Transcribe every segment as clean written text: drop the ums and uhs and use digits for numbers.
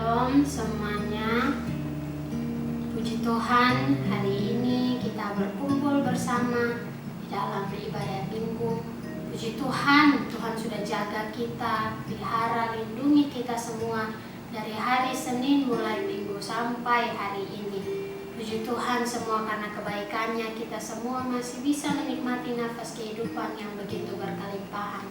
Shalom semuanya. Puji Tuhan, hari ini kita berkumpul bersama di dalam ibadah minggu. Puji Tuhan, Tuhan sudah jaga kita, pelihara, lindungi kita semua dari hari Senin mulai minggu sampai hari ini. Puji Tuhan semua karena kebaikannya kita semua masih bisa menikmati nafas kehidupan yang begitu berkelimpahan.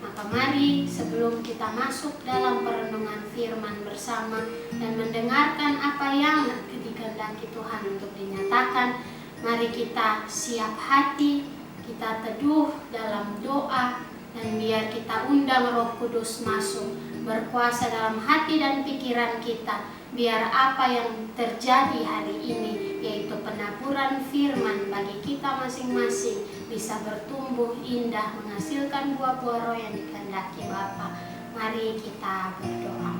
Maka mari sebelum kita masuk dalam perenungan firman bersama dan mendengarkan apa yang dikehendaki Tuhan untuk dinyatakan, mari kita siap hati, kita teduh dalam doa, dan biar kita undang Roh Kudus masuk berkuasa dalam hati dan pikiran kita, biar apa yang terjadi hari ini, yaitu penaburan firman bagi kita masing-masing, bisa bertumbuh indah, menghasilkan buah-buah roh yang dikehendaki Bapa. Mari kita berdoa.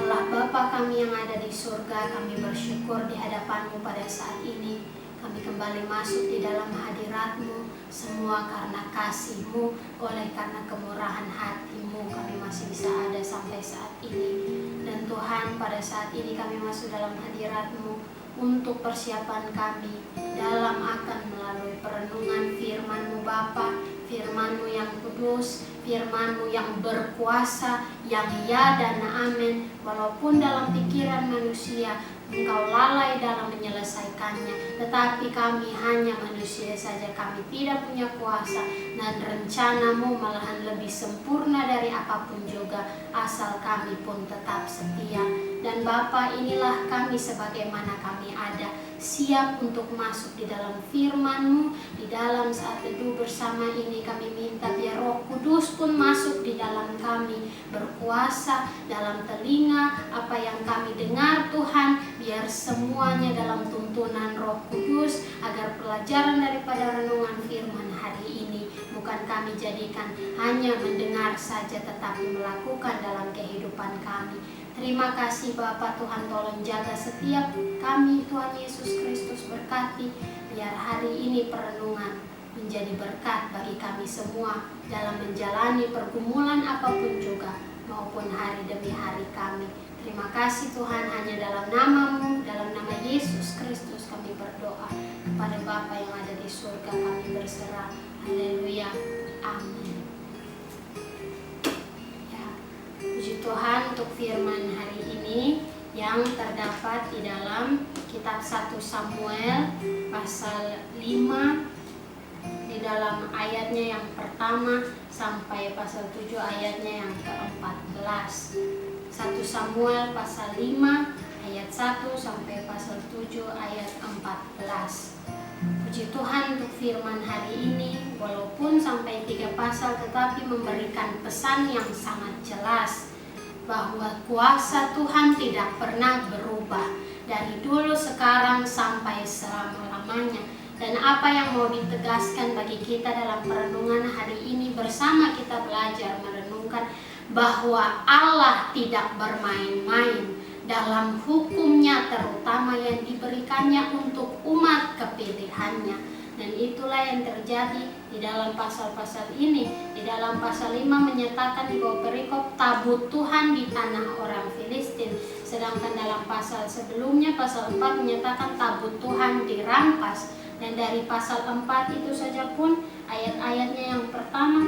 Allah Bapa kami yang ada di surga, kami bersyukur di hadapan-Mu pada saat ini. Kami kembali masuk di dalam hadirat-Mu, semua karena kasih-Mu, oleh karena kemurahan hati-Mu kami masih bisa ada sampai saat ini. Dan Tuhan, pada saat ini kami masuk dalam hadirat-Mu untuk persiapan kami dalam akan melalui perenungan firman-Mu Bapa, firman-Mu yang kudus, firman-Mu yang berkuasa, yang ya dan amin. Walaupun dalam pikiran manusia Engkau lalai dalam menyelesaikannya, tetapi kami hanya manusia saja, kami tidak punya kuasa, dan rencana-Mu malahan lebih sempurna dari apapun juga, asal kami pun tetap setia. Dan Bapa, inilah kami sebagaimana kami ada, siap untuk masuk di dalam firman-Mu. Di dalam saat teduh bersama ini kami minta biar Roh Kudus pun masuk di dalam kami, berkuasa dalam telinga apa yang kami dengar Tuhan, biar semuanya dalam tuntunan Roh Kudus, agar pelajaran daripada renungan firman hari ini bukan kami jadikan hanya mendengar saja, tetapi melakukan dalam kehidupan kami. Terima kasih Bapa, Tuhan tolong jaga setiap kami, Tuhan Yesus Kristus berkati, biar hari ini perenungan menjadi berkat bagi kami semua dalam menjalani pergumulan apapun juga, maupun hari demi hari kami. Terima kasih Tuhan, hanya dalam nama-Mu, dalam nama Yesus Kristus kami berdoa. Kepada Bapa yang ada di surga kami berserah. Haleluya. Amin. Puji Tuhan untuk firman hari ini yang terdapat di dalam kitab 1 Samuel pasal 5, di dalam ayatnya yang pertama sampai pasal 7 ayatnya yang ke-14. 1 Samuel pasal 5 ayat 1 sampai pasal 7 ayat 14. Puji Tuhan untuk firman hari ini, walaupun sampai 3 pasal tetapi memberikan pesan yang sangat jelas bahwa kuasa Tuhan tidak pernah berubah dari dulu, sekarang, sampai selama-lamanya. Dan apa yang mau ditegaskan bagi kita dalam perenungan hari ini bersama kita belajar merenungkan bahwa Allah tidak bermain-main dalam hukumnya, terutama yang diberikannya untuk umat kepilihannya. Dan itulah yang terjadi di dalam pasal-pasal ini. Di dalam pasal 5 menyatakan di bawah perikop tabut Tuhan di tanah orang Filistin. Sedangkan dalam pasal sebelumnya, pasal 4 menyatakan tabut Tuhan dirampas. Dan dari pasal 4 itu saja pun ayat-ayatnya yang pertama,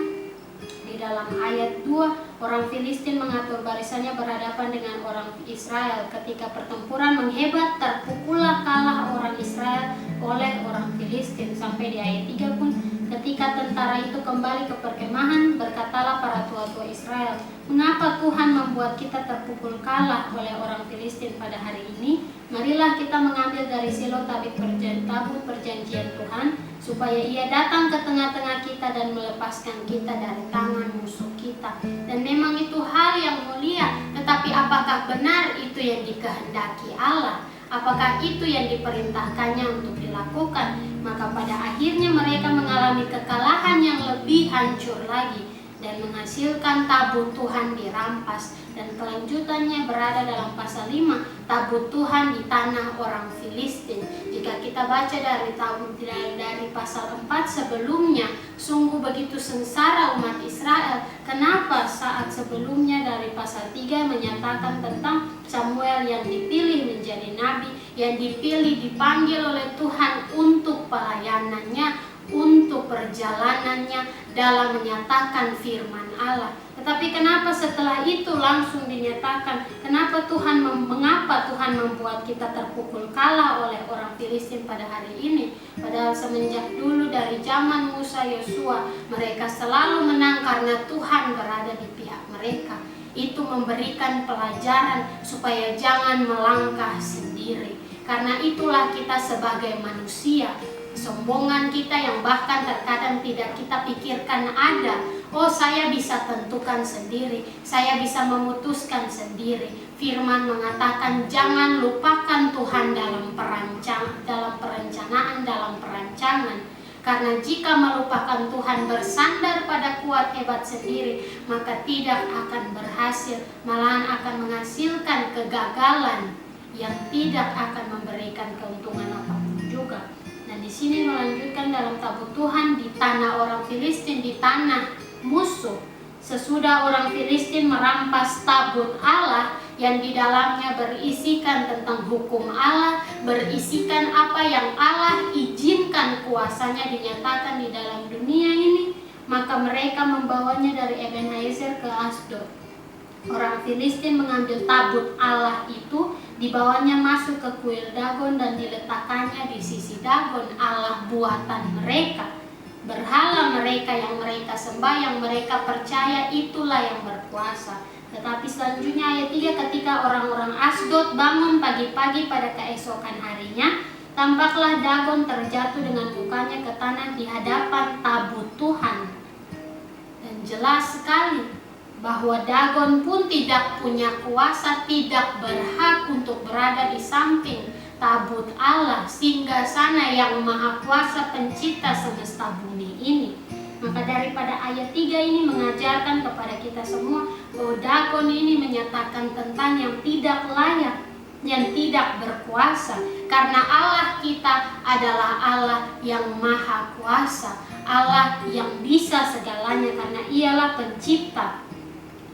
di dalam ayat 2, orang Filistin mengatur barisannya berhadapan dengan orang Israel. Ketika pertempuran menghebat, terpukullah kalah orang Israel oleh orang Filistin. Sampai di ayat 3 pun, ketika tentara itu kembali ke perkemahan, berkatalah para tua-tua Israel, mengapa Tuhan membuat kita terpukul kalah oleh orang Filistin pada hari ini? Marilah kita mengambil dari Silo tabut perjanjian Tuhan, supaya ia datang ke tengah-tengah kita dan melepaskan kita dari tangan musuh kita. Dan memang itu hal yang mulia, tetapi apakah benar itu yang dikehendaki Allah? Apakah itu yang diperintahkannya untuk dilakukan? Maka pada akhirnya mereka mengalami kekalahan yang lebih hancur lagi. dan menghasilkan tabut Tuhan dirampas. Dan kelanjutannya berada dalam pasal 5, tabut Tuhan di tanah orang Filistin. Jika kita baca dari pasal 4 sebelumnya, sungguh begitu sengsara umat Israel. Kenapa saat sebelumnya dari pasal 3 menyatakan tentang Samuel yang dipilih menjadi nabi, yang dipilih dipanggil oleh Tuhan untuk pelayanannya, untuk perjalanannya dalam menyatakan firman Allah. Tetapi kenapa setelah itu langsung dinyatakan, mengapa Tuhan membuat kita terpukul kalah oleh orang Filistin pada hari ini? Padahal semenjak dulu dari zaman Musa, Yosua, mereka selalu menang karena Tuhan berada di pihak mereka. Itu memberikan pelajaran supaya jangan melangkah sendiri. Karena itulah kita sebagai manusia, kesombongan kita yang bahkan terkadang tidak kita pikirkan ada. Oh, saya bisa tentukan sendiri, saya bisa memutuskan sendiri. Firman mengatakan jangan lupakan Tuhan dalam perencanaan. Karena jika melupakan Tuhan bersandar pada kuat hebat sendiri, maka tidak akan berhasil, malahan akan menghasilkan kegagalan yang tidak akan memberikan keuntungan apapun juga. Dan di sini melanjutkan dalam tabut Tuhan di tanah orang Filistin, di tanah musuh. Sesudah orang Filistin merampas tabut Allah yang di dalamnya berisikan tentang hukum Allah, berisikan apa yang Allah izinkan kuasanya dinyatakan di dalam dunia ini, maka mereka membawanya dari Ebenezer ke Asdod. Orang Filistin mengambil tabut Allah itu, dibawanya masuk ke kuil Dagon dan diletakkannya di sisi Dagon, Allah buatan mereka. Berhala mereka yang mereka sembah, yang mereka percaya itulah yang berkuasa. Tetapi selanjutnya ayat 3, ketika orang-orang Asdod bangun pagi-pagi pada keesokan harinya, tampaklah Dagon terjatuh dengan mukanya ke tanah di hadapan tabut Tuhan. Dan jelas sekali bahwa Dagon pun tidak punya kuasa, tidak berhak untuk berada di samping tabut Allah, singgasana yang maha kuasa pencipta semesta bumi ini. Maka daripada ayat 3 ini mengajarkan kepada kita semua bahwa Dagon ini menyatakan tentang yang tidak layak, yang tidak berkuasa. Karena Allah kita adalah Allah yang maha kuasa, Allah yang bisa segalanya, karena ialah pencipta.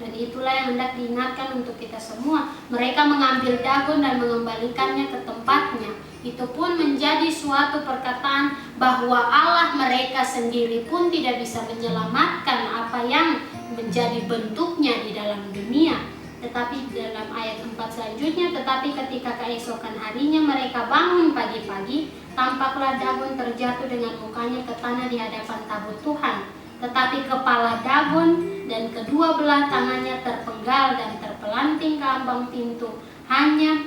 Dan itulah yang hendak diingatkan untuk kita semua. Mereka mengambil Dagon dan mengembalikannya ke tempatnya. Itu pun menjadi suatu perkataan bahwa Allah mereka sendiri pun tidak bisa menyelamatkan apa yang menjadi bentuknya di dalam dunia. Tetapi dalam ayat 4 selanjutnya, tetapi ketika keesokan harinya mereka bangun pagi-pagi, tampaklah Dagon terjatuh dengan mukanya ke tanah di hadapan tabut Tuhan. Tetapi kepala Dagon dan kedua belah tangannya terpenggal dan terpelanting ke ambang pintu. Hanya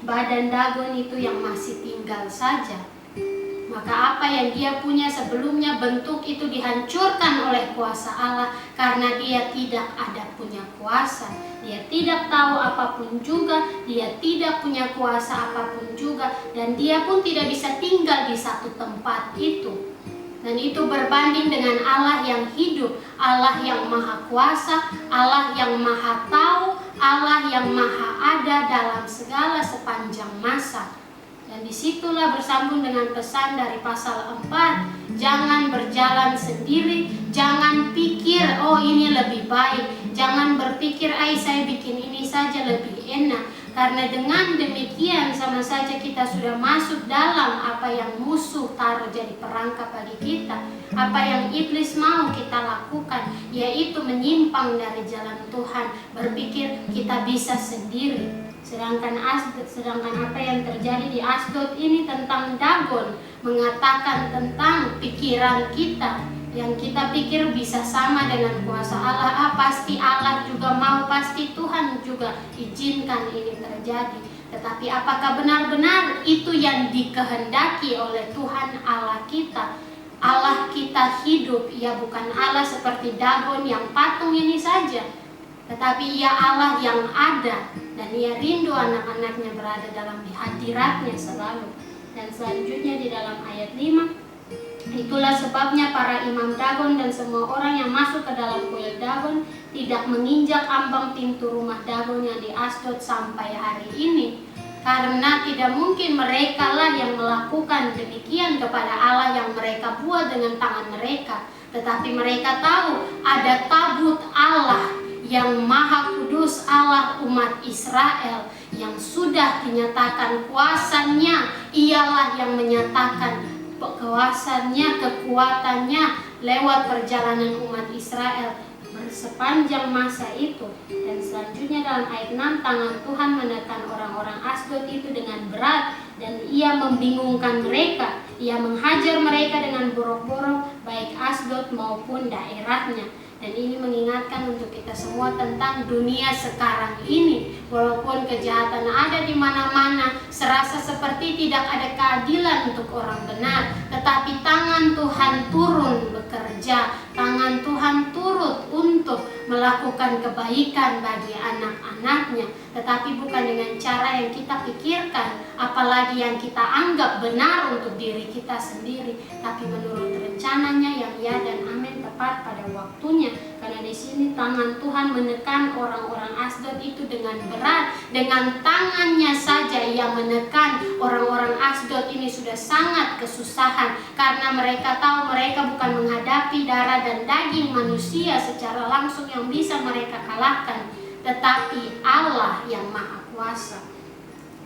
badan Dagon itu yang masih tinggal saja. Maka apa yang dia punya sebelumnya, bentuk itu dihancurkan oleh kuasa Allah, karena dia tidak ada punya kuasa. Dia tidak tahu apapun juga, dia tidak punya kuasa apapun juga, dan dia pun tidak bisa tinggal di satu tempat itu. Dan itu berbanding dengan Allah yang hidup, Allah yang maha kuasa, Allah yang maha tahu, Allah yang maha ada dalam segala sepanjang masa. Dan disitulah bersambung dengan pesan dari pasal 4, jangan berjalan sendiri, jangan pikir oh ini lebih baik, jangan berpikir saya bikin ini saja lebih enak. Karena dengan demikian sama saja kita sudah masuk dalam apa yang musuh taruh jadi perangkap bagi kita. Apa yang iblis mau kita lakukan, yaitu menyimpang dari jalan Tuhan, berpikir kita bisa sendiri. Sedangkan apa yang terjadi di Asdod ini tentang Dagon, mengatakan tentang pikiran kita yang kita pikir bisa sama dengan kuasa Allah. Pasti Allah juga mau, pasti Tuhan juga izinkan ini terjadi. Tetapi apakah benar-benar itu yang dikehendaki oleh Tuhan Allah kita? Allah kita hidup, ia bukan Allah seperti Dagon yang patung ini saja, tetapi ia Allah yang ada, dan ia rindu anak-anaknya berada dalam hadiratnya selalu. Dan selanjutnya di dalam ayat 5, Itulah sebabnya para imam Dagon dan semua orang yang masuk ke dalam kuil Dagon tidak menginjak ambang pintu rumah Dagon yang di Asdod sampai hari ini. Karena tidak mungkin mereka lah yang melakukan demikian kepada Allah yang mereka buat dengan tangan mereka. Tetapi mereka tahu ada tabut Allah yang maha kudus, Allah umat Israel, yang sudah dinyatakan kuasanya. Ialah yang menyatakan kuasanya, kekuatannya lewat perjalanan umat Israel sepanjang masa itu. Dan selanjutnya dalam ayat 6, tangan Tuhan menekan orang-orang Asdod itu dengan berat dan ia membingungkan mereka. Ia menghajar mereka dengan borok-borok baik Asdod maupun daerahnya. Dan ini mengingatkan untuk kita semua tentang dunia sekarang ini. Walaupun kejahatan ada di mana-mana, serasa seperti tidak ada keadilan untuk orang benar, tetapi tangan Tuhan turun bekerja. Tangan Tuhan turut untuk melakukan kebaikan bagi anak-anaknya, tetapi bukan dengan cara yang kita pikirkan, apalagi yang kita anggap benar untuk diri kita sendiri, tapi menurut rencananya yang ya dan amin tepat pada waktunya. Karena di sini tangan Tuhan menekan orang-orang Asdod itu dengan berat. Dengan tangannya saja ia menekan orang-orang Asdod ini sudah sangat kesusahan, karena mereka tahu mereka bukan menghadapi darah dan daging manusia secara langsung yang bisa mereka kalahkan, tetapi Allah yang maha kuasa.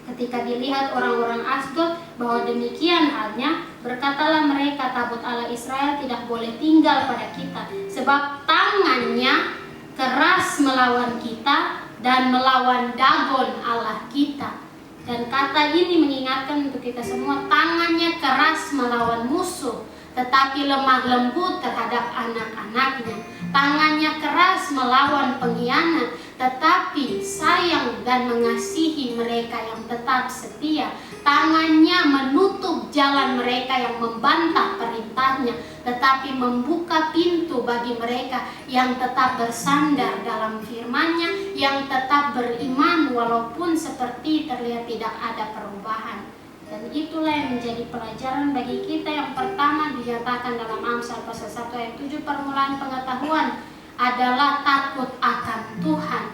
Ketika dilihat orang-orang Asdod bahwa demikian halnya, berkatalah mereka, tabut Allah Israel tidak boleh tinggal pada kita, sebab tangannya keras melawan kita dan melawan Dagon Allah kita. Dan kata ini mengingatkan untuk kita semua, tangannya keras melawan musuh, tetapi lemah lembut terhadap anak-anaknya. Tangannya keras melawan pengkhianat, tetapi sayang dan mengasihi mereka yang tetap setia. Tangannya menutup jalan mereka yang membantah perintahnya, tetapi membuka pintu bagi mereka yang tetap bersandar dalam firman-Nya, yang tetap beriman walaupun seperti terlihat tidak ada perubahan. Dan itulah yang menjadi pelajaran bagi kita. Yang pertama dinyatakan dalam Amsal pasal 1 ayat 7, permulaan pengetahuan adalah takut akan Tuhan,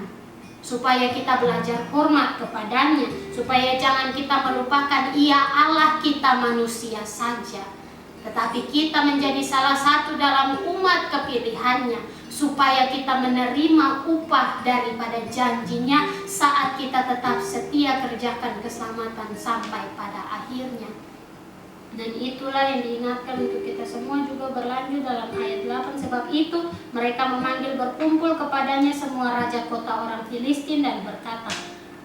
supaya kita belajar hormat kepadanya, supaya jangan kita melupakan Ia Allah kita manusia saja, tetapi kita menjadi salah satu dalam umat kepilihannya, supaya kita menerima upah daripada janjinya saat kita tetap setia kerjakan keselamatan sampai pada akhirnya. Dan itulah yang diingatkan untuk kita semua juga berlanjut dalam ayat 8. Sebab itu mereka memanggil berkumpul kepadanya semua raja kota orang Filistin dan berkata,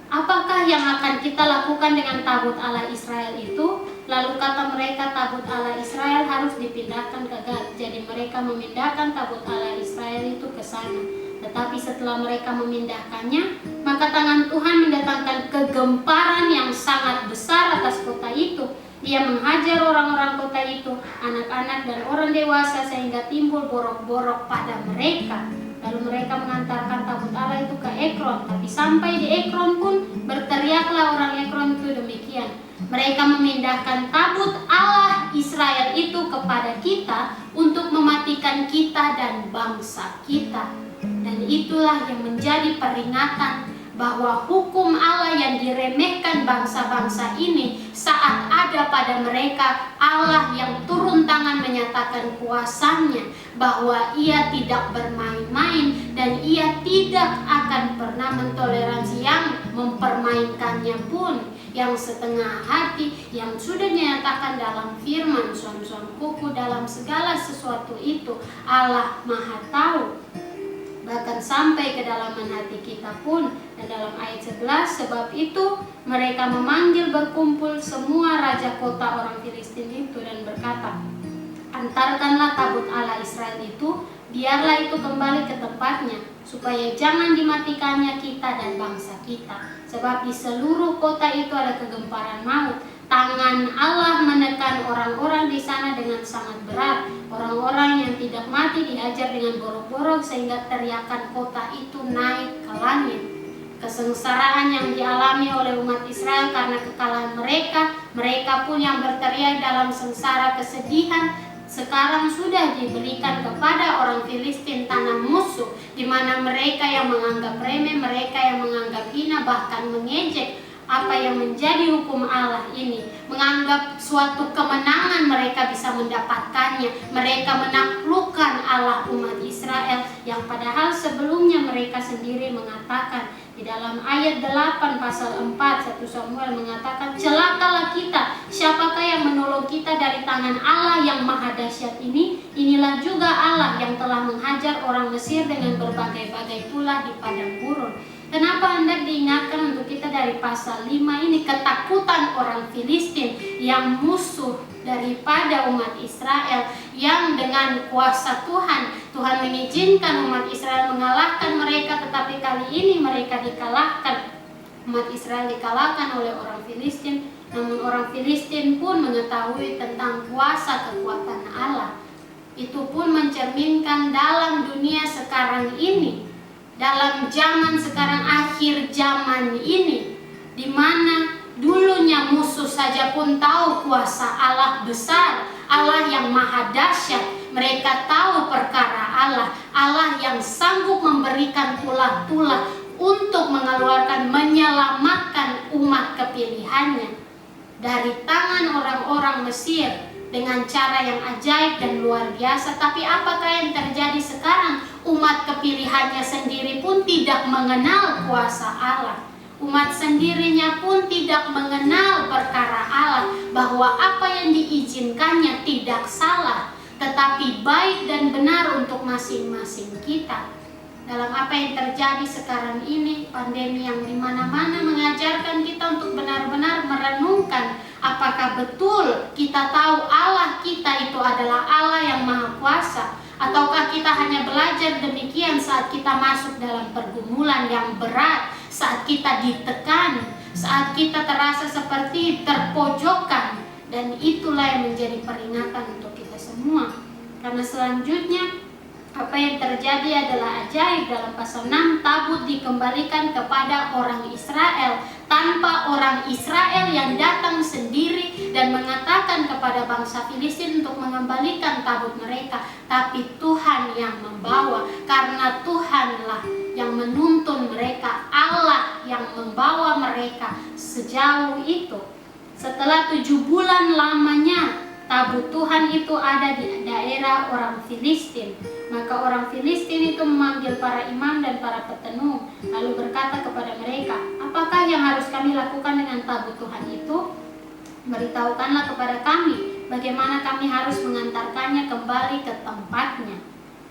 apakah yang akan kita lakukan dengan tabut Allah Israel itu? Lalu kata mereka, tabut Allah Israel harus dipindahkan ke Gad. Jadi mereka memindahkan tabut Allah Israel itu ke sana. Tetapi setelah mereka memindahkannya, maka tangan Tuhan mendatangkan kegemparan yang sangat besar atas kota itu. Ia menghajar orang-orang kota itu, anak-anak dan orang dewasa, sehingga timbul borok-borok pada mereka. Lalu mereka mengantarkan tabut Allah itu ke Ekron. Tapi sampai di Ekron pun berteriaklah orang Ekron itu demikian, mereka memindahkan tabut Allah Israel itu kepada kita untuk mematikan kita dan bangsa kita. Dan itulah yang menjadi peringatan bahwa hukum Allah yang diremehkan bangsa-bangsa ini saat ada pada mereka, Allah yang turun tangan menyatakan kuasanya, bahwa Ia tidak bermain-main dan Ia tidak akan pernah mentoleransi yang mempermainkannya pun, yang setengah hati, yang sudah dinyatakan dalam firman, suam-suam kuku dalam segala sesuatu itu Allah Maha Tahu, bahkan sampai ke dalaman hati kita pun. Dan dalam ayat 11, sebab itu mereka memanggil berkumpul semua raja kota orang Filistin itu dan berkata, antarkanlah tabut Allah Israel itu, biarlah itu kembali ke tempatnya, supaya jangan dimatikannya kita dan bangsa kita. Sebab di seluruh kota itu ada kegemparan maut. Tangan Allah menekan orang-orang di sana dengan sangat berat. Orang-orang yang tidak mati dihajar dengan borok-borok sehingga teriakan kota itu naik ke langit. Kesengsaraan yang dialami oleh umat Israel karena kekalahan mereka, mereka pun yang berteriak dalam sengsara kesedihan sekarang sudah diberikan kepada orang Filistin tanah musuh, di mana mereka yang menganggap remeh, mereka yang menganggap hina, bahkan mengejek apa yang menjadi hukum Allah ini, menganggap suatu kemenangan mereka bisa mendapatkannya. Mereka menaklukkan Allah umat Israel yang padahal sebelumnya mereka sendiri mengatakan di dalam ayat 8 pasal 4 1 Samuel mengatakan, celakalah kita, siapakah yang menolong kita dari tangan Allah yang maha dahsyat ini? Inilah juga Allah yang telah menghajar orang Mesir dengan berbagai-bagai pula di padang gurun. Kenapa hendak diingatkan untuk kita dari pasal 5 ini? Ketakutan orang Filistin yang musuh daripada umat Israel, yang dengan kuasa Tuhan mengizinkan umat Israel mengalahkan mereka, tetapi kali ini mereka dikalahkan. Umat Israel dikalahkan oleh orang Filistin, namun orang Filistin pun mengetahui tentang kuasa kekuatan Allah. Itu pun mencerminkan dalam dunia sekarang ini, dalam zaman sekarang, akhir zaman ini, di mana dulunya musuh saja pun tahu kuasa Allah besar, Allah yang maha dahsyat. Mereka tahu perkara Allah, Allah yang sanggup memberikan tulah-tulah untuk mengeluarkan, menyelamatkan umat kepilihannya dari tangan orang-orang Mesir dengan cara yang ajaib dan luar biasa. Tapi apakah yang terjadi sekarang? Umat kepilihannya sendiri pun tidak mengenal kuasa Allah. Umat sendirinya pun tidak mengenal perkara Allah, bahwa apa yang diizinkannya tidak salah, tetapi baik dan benar untuk masing-masing kita. Dalam apa yang terjadi sekarang ini, pandemi yang dimana-mana mengajarkan kita untuk benar-benar merenungkan apakah betul kita tahu Allah kita itu adalah Allah yang maha kuasa, ataukah kita hanya belajar demikian saat kita masuk dalam pergumulan yang berat, saat kita ditekan, saat kita terasa seperti terpojokkan. Dan itulah yang menjadi peringatan untuk kita semua. Karena selanjutnya apa yang terjadi adalah ajaib. Dalam pasal 6, tabut dikembalikan kepada orang Israel tanpa orang Israel yang datang sendiri dan mengatakan kepada bangsa Filistin untuk mengembalikan tabut mereka, tapi Tuhan yang membawa, karena Tuhanlah yang menuntun mereka, Allah yang membawa mereka sejauh itu. Setelah 7 bulan lamanya tabut Tuhan itu ada di daerah orang Filistin. Maka orang Filistin itu memanggil para imam dan para petenung, lalu berkata kepada mereka, apakah yang harus kami lakukan dengan tabut Tuhan itu? Beritahukanlah kepada kami bagaimana kami harus mengantarkannya kembali ke tempatnya.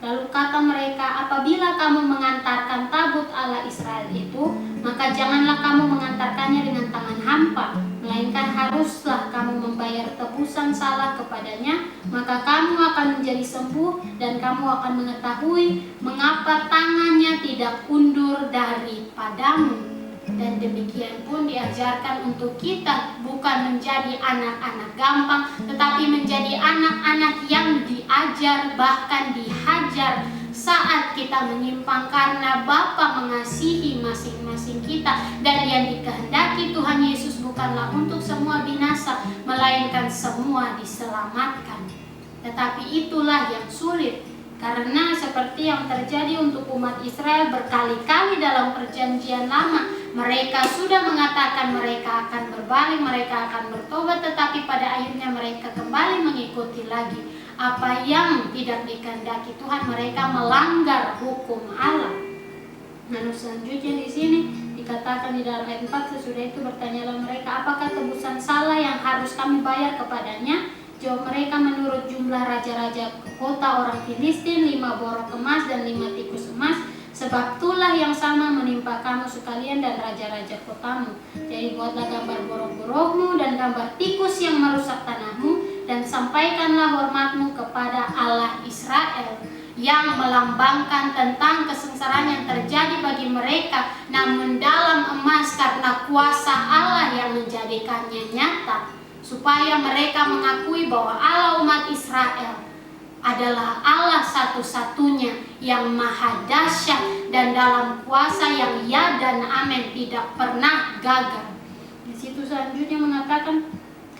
Lalu kata mereka, apabila kamu mengantarkan tabut Allah Israel itu, maka janganlah kamu mengantarkannya dengan tangan hampa, melainkan haruslah kamu membayar tebusan salah kepadanya, maka kamu akan menjadi sembuh dan kamu akan mengetahui mengapa tangannya tidak undur daripadamu. Dan demikian pun diajarkan untuk kita, bukan menjadi anak-anak gampang, tetapi menjadi anak-anak yang diajar, bahkan dihajar saat kita menyimpang, karena Bapa mengasihi masing-masing kita. Dan yang dikehendaki Tuhan Yesus bukanlah untuk semua binasa, melainkan semua diselamatkan. Tetapi itulah yang sulit, karena seperti yang terjadi untuk umat Israel berkali-kali dalam perjanjian lama, mereka sudah mengatakan mereka akan berbalik, mereka akan bertobat, tetapi pada akhirnya mereka kembali mengikuti lagi apa yang tidak dikehendaki Tuhan. Mereka melanggar hukum Allah. Nah, selanjutnya di sini dikatakan di dalam ayat 4, sesudah itu bertanyalah mereka, apakah tebusan salah yang harus kami bayar kepadanya? Jawab mereka, menurut jumlah raja-raja kota orang Filistin, 5 borok emas dan 5 tikus emas. Sebab tulah yang sama menimpa kamu sekalian dan raja-raja kotamu. Jadi buatlah gambar borok-borokmu dan gambar tikus yang merusak tanahmu, dan sampaikanlah hormatmu kepada Allah Israel, yang melambangkan tentang kesengsaraan yang terjadi bagi mereka, namun dalam emas, karena kuasa Allah yang menjadikannya nyata, supaya mereka mengakui bahwa Allah umat Israel adalah Allah satu-satunya yang maha dahsyat dan dalam kuasa yang ya dan amin, tidak pernah gagal. Di situ selanjutnya mengatakan,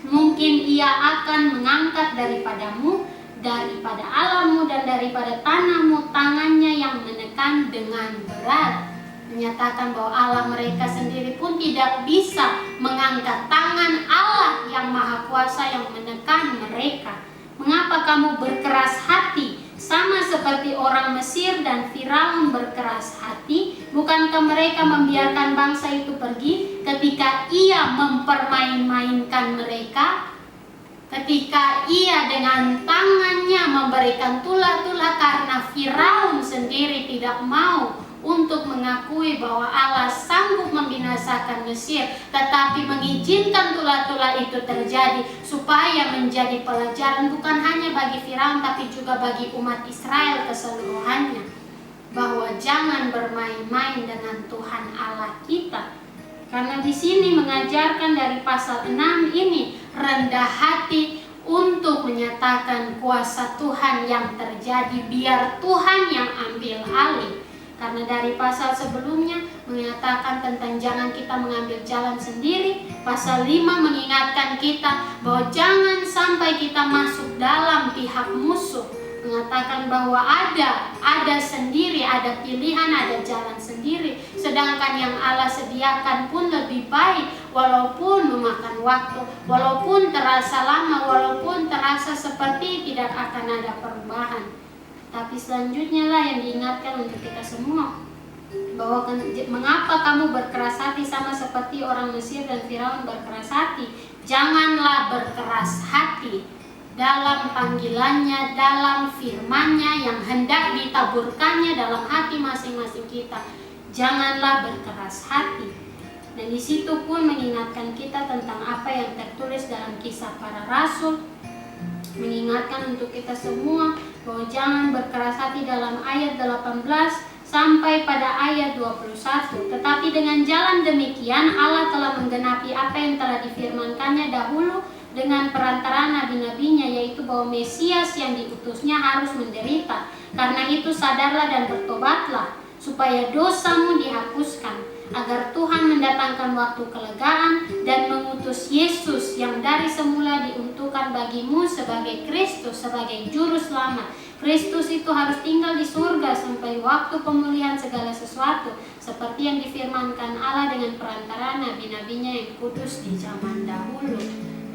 mungkin ia akan mengangkat daripadamu daripada Allahmu dan daripada tanahmu, tangannya yang menekan dengan berat. Menyatakan bahwa Allah mereka sendiri pun tidak bisa mengangkat tangan Allah yang maha kuasa yang menekan mereka. Mengapa kamu berkeras hati, sama seperti orang Mesir dan Firaun berkeras hati? Bukankah mereka membiarkan bangsa itu pergi ketika ia mempermain-mainkan mereka? Ketika ia dengan tangannya memberikan tulah-tulah karena Firaun sendiri tidak mau untuk mengakui bahwa Allah sanggup membinasakan Mesir, tetapi mengizinkan tulah-tulah itu terjadi supaya menjadi pelajaran bukan hanya bagi Firaun tapi juga bagi umat Israel keseluruhannya, bahwa jangan bermain-main dengan Tuhan Allah kita. Karena di sini mengajarkan dari pasal 6 ini rendah hati untuk menyatakan kuasa Tuhan yang terjadi, biar Tuhan yang ambil alih. Karena dari pasal sebelumnya mengatakan tentang jangan kita mengambil jalan sendiri. Pasal 5 mengingatkan kita bahwa jangan sampai kita masuk dalam pihak musuh. Mengatakan bahwa ada sendiri, ada pilihan, ada jalan sendiri. Sedangkan yang Allah sediakan pun lebih baik, walaupun memakan waktu, walaupun terasa lama, walaupun terasa seperti tidak akan ada perubahan. Tapi selanjutnya lah yang diingatkan untuk kita semua, bahwa mengapa kamu berkeras hati sama seperti orang Mesir dan Firaun berkeras hati? Janganlah berkeras hati dalam panggilannya, dalam firman-Nya yang hendak ditaburkannya dalam hati masing-masing kita. Janganlah berkeras hati. Dan di situ pun mengingatkan kita tentang apa yang tertulis dalam Kisah Para Rasul, mengingatkan untuk kita semua bahwa jangan berkeras hati dalam ayat 18 sampai pada ayat 21. Tetapi dengan jalan demikian Allah telah menggenapi apa yang telah difirmankannya dahulu dengan perantara nabi-nabinya, yaitu bahwa Mesias yang diutusnya harus menderita. Karena itu sadarlah dan bertobatlah, supaya dosamu dihapuskan, agar Tuhan mendatangkan waktu kelegaan dan mengutus Yesus yang dari semula diuntukkan bagimu sebagai Kristus, sebagai juru selamat. Kristus itu harus tinggal di surga sampai waktu pemulihan segala sesuatu, seperti yang difirmankan Allah dengan perantara nabi-nabinya yang kudus di zaman dahulu.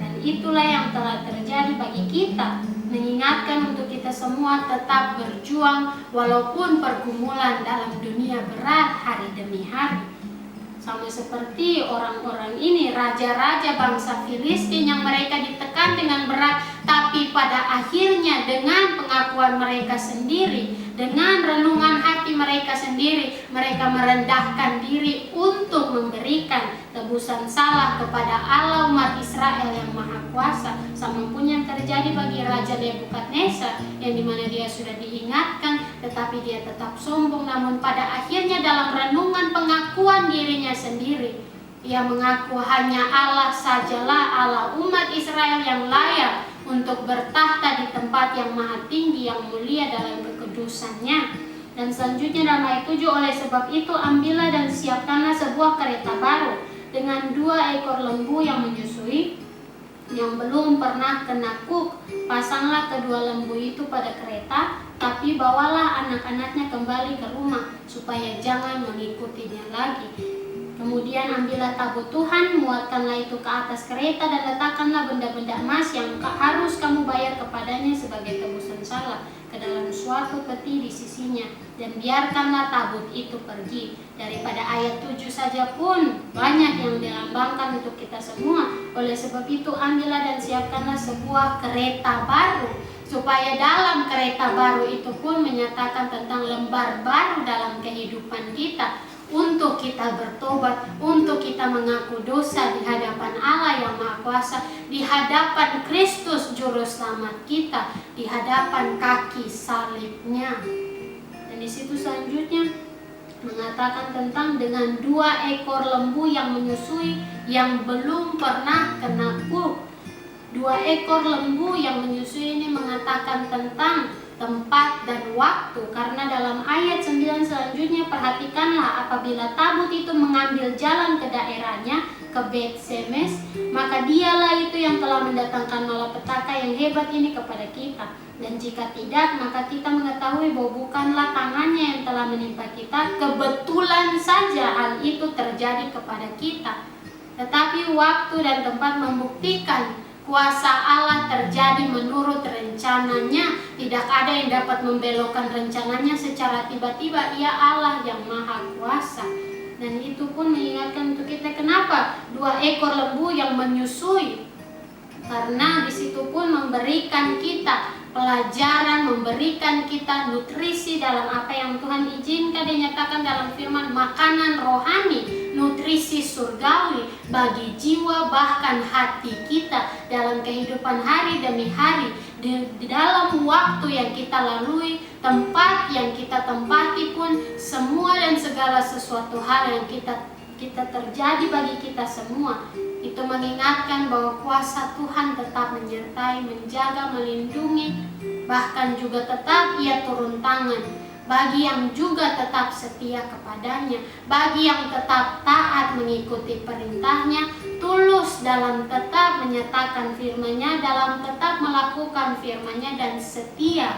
Dan itulah yang telah terjadi bagi kita, mengingatkan untuk kita semua tetap berjuang walaupun pergumulan dalam dunia berat hari demi hari. Sama seperti orang-orang ini, raja-raja bangsa Filistin yang mereka ditekan dengan berat, tapi pada akhirnya dengan pengakuan mereka sendiri, dengan renungan hati mereka sendiri, mereka merendahkan diri untuk memberikan tebusan salah kepada Allah umat Israel yang maha kuasa. Sama pun yang terjadi bagi Raja Nebukadnezar, yang dimana dia sudah diingatkan tetapi dia tetap sombong, namun pada akhirnya dalam renungan pengakuan dirinya sendiri, ia mengaku hanya Allah sajalah, Allah umat Israel yang layak untuk bertahta di tempat yang maha tinggi, yang mulia dalam kekudusannya. Dan selanjutnya dalam ayat 7, oleh sebab itu ambillah dan siapkanlah sebuah kereta baru dengan 2 ekor lembu yang menyusui, yang belum pernah kena kuk. Pasanglah kedua lembu itu pada kereta, tapi bawalah anak-anaknya kembali ke rumah, supaya jangan mengikutinya lagi. Kemudian ambillah tabut Tuhan, muatkanlah itu ke atas kereta, dan letakkanlah benda-benda emas yang harus kamu bayar kepadanya sebagai tebusan salah ke dalam suatu peti di sisinya, dan biarkanlah tabut itu pergi. Daripada ayat 7 saja pun banyak yang dilambangkan untuk kita semua. Oleh sebab itu ambillah dan siapkanlah sebuah kereta baru, supaya dalam kereta baru itu pun menyatakan tentang lembar baru dalam kehidupan kita, untuk kita bertobat, untuk kita mengaku dosa di hadapan Allah yang Maha Kuasa, di hadapan Kristus Juru Selamat kita, di hadapan kaki salibnya. Dan di situ selanjutnya mengatakan tentang dengan 2 ekor lembu yang menyusui, yang belum pernah kena kuk. 2 ekor lembu yang menyusui ini mengatakan tentang tempat dan waktu, karena dalam ayat 9 selanjutnya perhatikanlah, apabila tabut itu mengambil jalan ke daerahnya, ke Bet-Semes, maka dialah itu yang telah mendatangkan malapetaka yang hebat ini kepada kita. Dan jika tidak, maka kita mengetahui bahwa bukanlah tangannya yang telah menimpa kita, kebetulan saja hal itu terjadi kepada kita. Tetapi waktu dan tempat membuktikan kuasa Allah terjadi menurut rencananya. Tidak ada yang dapat membelokkan rencananya secara tiba-tiba. Ia Allah yang maha kuasa. Dan itu pun mengingatkan untuk kita, kenapa 2 ekor lembu yang menyusui? Karena di situ pun memberikan kita pelajaran, memberikan kita nutrisi dalam apa yang Tuhan izinkan dinyatakan dalam firman, makanan rohani, nutrisi surgawi bagi jiwa bahkan hati kita dalam kehidupan hari demi hari, di dalam waktu yang kita lalui, tempat yang kita tempati pun, semua dan segala sesuatu hal yang kita terjadi bagi kita semua, itu mengingatkan bahwa kuasa Tuhan tetap menyertai, menjaga, melindungi, bahkan juga tetap Ia turun tangan bagi yang juga tetap setia kepadanya, bagi yang tetap taat mengikuti perintahnya, tulus dalam tetap menyatakan firman-Nya, dalam tetap melakukan firman-Nya, dan setia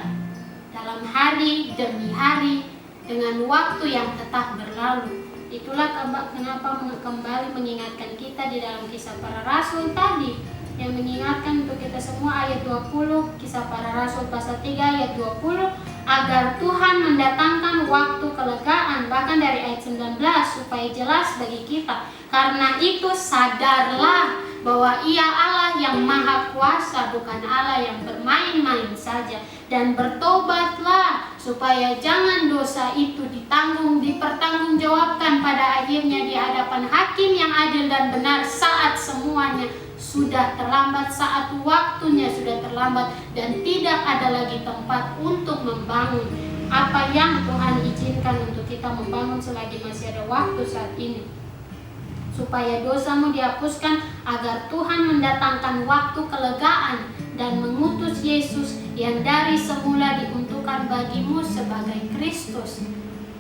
dalam hari demi hari dengan waktu yang tetap berlalu. Itulah kenapa kembali mengingatkan kita di dalam Kisah Para Rasul tadi, yang mengingatkan untuk kita semua ayat 20, Kisah Para Rasul pasal 3 ayat 20, agar Tuhan mendatangkan waktu kelegaan, bahkan dari ayat 19, supaya jelas bagi kita. Karena itu sadarlah bahwa Ia Allah yang maha kuasa, bukan Allah yang bermain-main saja. Dan bertobatlah supaya jangan dosa itu dipertanggungjawabkan pada akhirnya di hadapan hakim yang adil dan benar saat semuanya sudah terlambat, saat waktunya sudah terlambat dan tidak ada lagi tempat untuk membangun apa yang Tuhan izinkan untuk kita membangun selagi masih ada waktu saat ini. Supaya dosamu dihapuskan, agar Tuhan mendatangkan waktu kelegaan dan mengutus Yesus yang dari semula diuntukkan bagimu sebagai Kristus.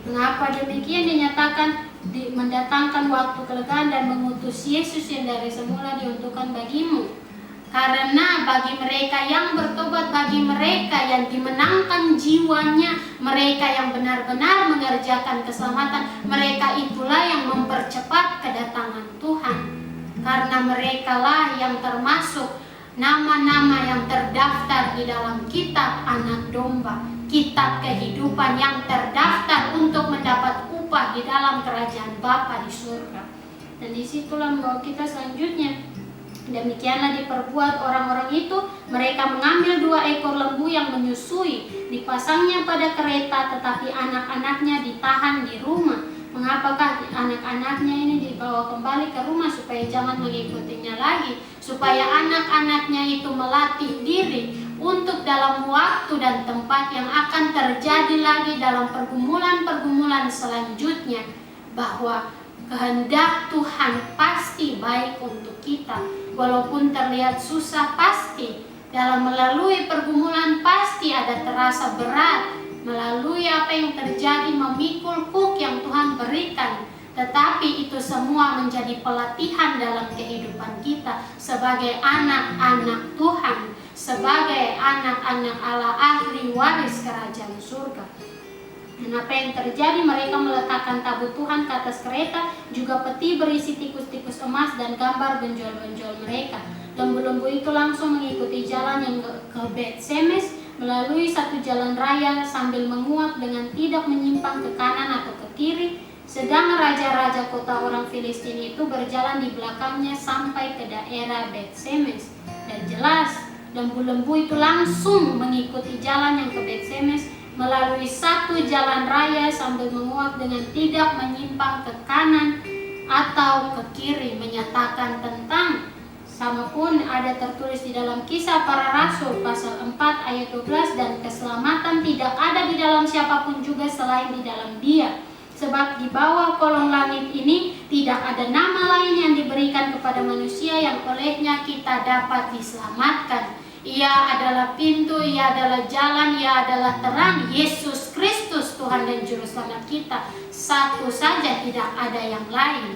Mengapa demikian dinyatakan mendatangkan waktu kelegaan dan mengutus Yesus yang dari semula diuntukkan bagimu? Karena bagi mereka yang bertobat, bagi mereka yang dimenangkan jiwanya, mereka yang benar-benar mengerjakan keselamatan, mereka itulah yang mempercepat kedatangan Tuhan. Karena merekalah yang termasuk nama-nama yang terdaftar di dalam kitab Anak Domba, kitab kehidupan yang terdaftar untuk mendapat upah di dalam kerajaan Bapa di surga. Dan disitulah membawa kita selanjutnya. Demikianlah diperbuat orang-orang itu. Mereka mengambil 2 ekor lembu yang menyusui, dipasangnya pada kereta, tetapi anak-anaknya ditahan di rumah. Mengapakah anak-anaknya ini dibawa kembali ke rumah? Supaya jangan mengikutinya lagi, supaya anak-anaknya itu melatih diri untuk dalam waktu dan tempat yang akan terjadi lagi dalam pergumulan-pergumulan selanjutnya, bahwa kehendak Tuhan pasti baik untuk kita. Walaupun terlihat susah, pasti dalam melalui pergumulan pasti ada terasa berat, melalui apa yang terjadi, memikul kuk yang Tuhan berikan. Tetapi itu semua menjadi pelatihan dalam kehidupan kita sebagai anak-anak Tuhan, sebagai anak-anak Allah, ahli waris kerajaan surga. Dan apa yang terjadi? Mereka meletakkan tabut Tuhan ke atas kereta, juga peti berisi tikus-tikus emas dan gambar benjol-benjol mereka. Lembu-lembu itu langsung mengikuti jalan yang ke Bet-Semes melalui satu jalan raya sambil menguak dengan tidak menyimpang ke kanan atau ke kiri. Sedang raja-raja kota orang Filistin itu berjalan di belakangnya sampai ke daerah Bet-Semes. Dan jelas, lembu-lembu itu langsung mengikuti jalan yang ke Bet-Semes melalui satu jalan raya sambil menguak dengan tidak menyimpang ke kanan atau ke kiri, menyatakan tentang sama pun ada tertulis di dalam Kisah Para Rasul pasal 4 ayat 12, dan keselamatan tidak ada di dalam siapapun juga selain di dalam Dia. Sebab di bawah kolong langit ini tidak ada nama lain yang diberikan kepada manusia yang olehnya kita dapat diselamatkan. Ia adalah pintu, Ia adalah jalan, Ia adalah terang, Yesus Kristus Tuhan dan Juru Selamat kita. Satu saja, tidak ada yang lain.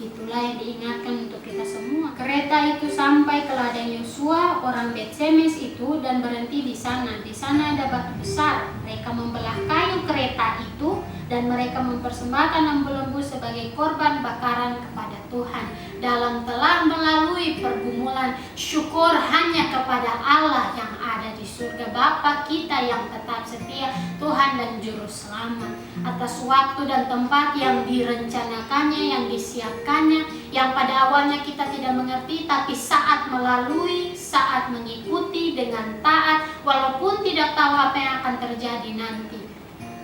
Itulah yang diingatkan untuk kita semua. Kereta itu sampai ke ladang Yosua, orang Bet-Semes itu, dan berhenti di sana. Di sana ada batu besar. Mereka membelah kayu kereta itu dan mereka mempersembahkan lembu-lembu sebagai korban bakaran kepada Tuhan. Dalam telah melalui pergumulan, syukur hanya kepada Allah yang ada di surga, Bapa kita yang tetap setia, Tuhan dan Juru Selamat, atas waktu dan tempat yang direncanakannya, yang disiapkannya, yang pada awalnya kita tidak mengerti, tapi saat melalui, saat mengikuti dengan taat, walaupun tidak tahu apa yang akan terjadi nanti,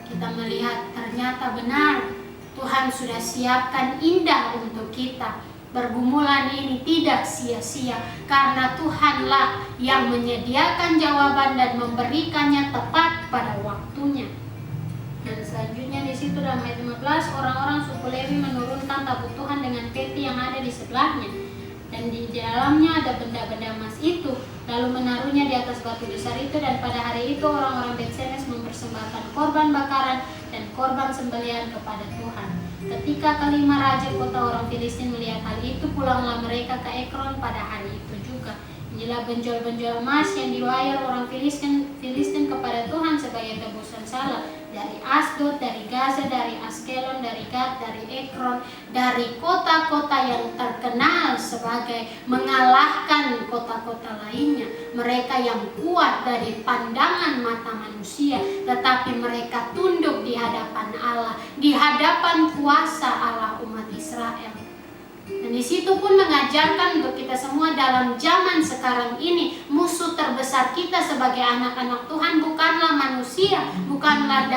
kita melihat ternyata benar Tuhan sudah siapkan indah untuk kita. Pergumulan ini tidak sia-sia karena Tuhanlah yang menyediakan jawaban dan memberikannya tepat pada waktunya. Dan selanjutnya di situ dalam ayat 15, orang-orang suku Lewi menurunkan tabut Tuhan dengan peti yang ada di sebelahnya, dan di dalamnya ada benda-benda emas itu, lalu menaruhnya di atas batu besar itu. Dan pada hari itu orang-orang Bet-Semes mempersembahkan korban bakaran dan korban sembelihan kepada Tuhan. Ketika kelima raja kota orang Filistin melihat hal itu, pulanglah mereka ke Ekron pada hari itu juga. Inilah benjol-benjol emas yang diwayar orang Filistin kepada Tuhan sebagai tebusan salah, dari Asdod, dari Gaza, dari Askelon, dari Gat, dari Ekron, dari kota-kota yang terkenal sebagai mengalahkan kota-kota lainnya. Mereka yang kuat dari pandangan mata manusia, tetapi mereka tunduk di hadapan Allah, di hadapan kuasa Allah umat Israel. Dan di situ pun mengajarkan untuk kita semua dalam zaman sekarang ini, musuh terbesar kita sebagai anak-anak Tuhan bukanlah manusia, bukanlah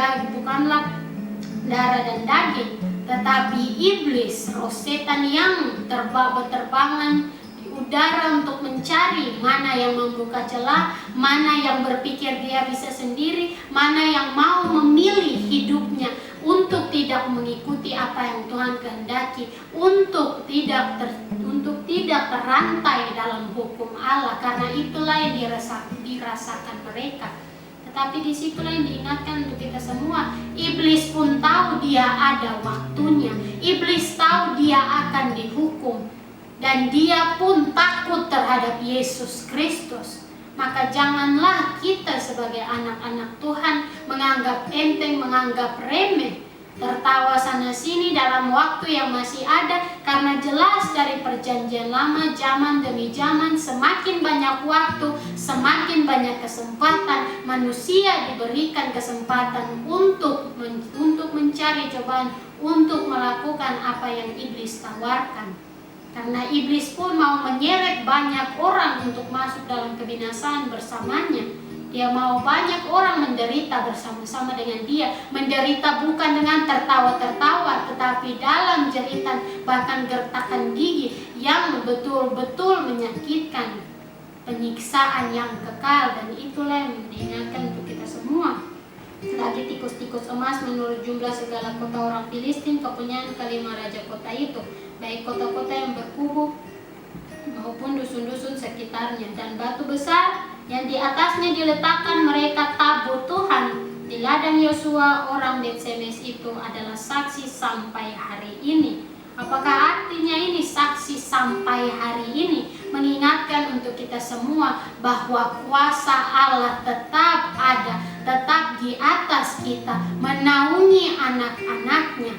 darah dan daging, tetapi iblis, roh setan yang berterbangan di udara untuk mencari mana yang membuka celah, mana yang berpikir dia bisa sendiri, mana yang mau memilih hidupnya untuk tidak mengikuti apa yang Tuhan kehendaki, untuk tidak terrantai dalam hukum Allah. Karena itulah yang dirasakan mereka. Tetapi disitulah yang diingatkan untuk kita semua. Iblis pun tahu dia ada waktunya. Iblis tahu dia akan dihukum, dan dia pun takut terhadap Yesus Kristus. Maka janganlah kita sebagai anak-anak Tuhan menganggap enteng, menganggap remeh, tertawa sana sini dalam waktu yang masih ada. Karena jelas dari perjanjian lama, zaman demi zaman, semakin banyak waktu, semakin banyak kesempatan. Manusia diberikan kesempatan untuk mencari cobaan, untuk melakukan apa yang iblis tawarkan. Karena iblis pun mau menyeret banyak orang untuk masuk dalam kebinasaan bersamanya. Dia mau banyak orang menderita bersama-sama dengan dia. Menderita bukan dengan tertawa-tertawa, tetapi dalam jeritan, bahkan gertakan gigi yang betul-betul menyakitkan. Penyiksaan yang kekal, dan itulah yang diingatkan untuk kita semua. Lagi tikus-tikus emas menurut jumlah segala kota orang Filistin, kepunyaan kelima raja kota itu, baik kota-kota yang berkubu maupun dusun-dusun sekitarnya. Dan batu besar yang di atasnya diletakkan mereka tabut Tuhan di ladang Yosua orang Bet-Semes itu adalah saksi sampai hari ini. Apakah artinya ini saksi sampai hari ini? Mengingatkan untuk kita semua bahwa kuasa Allah tetap ada, tetap di atas kita, menaungi anak-anaknya,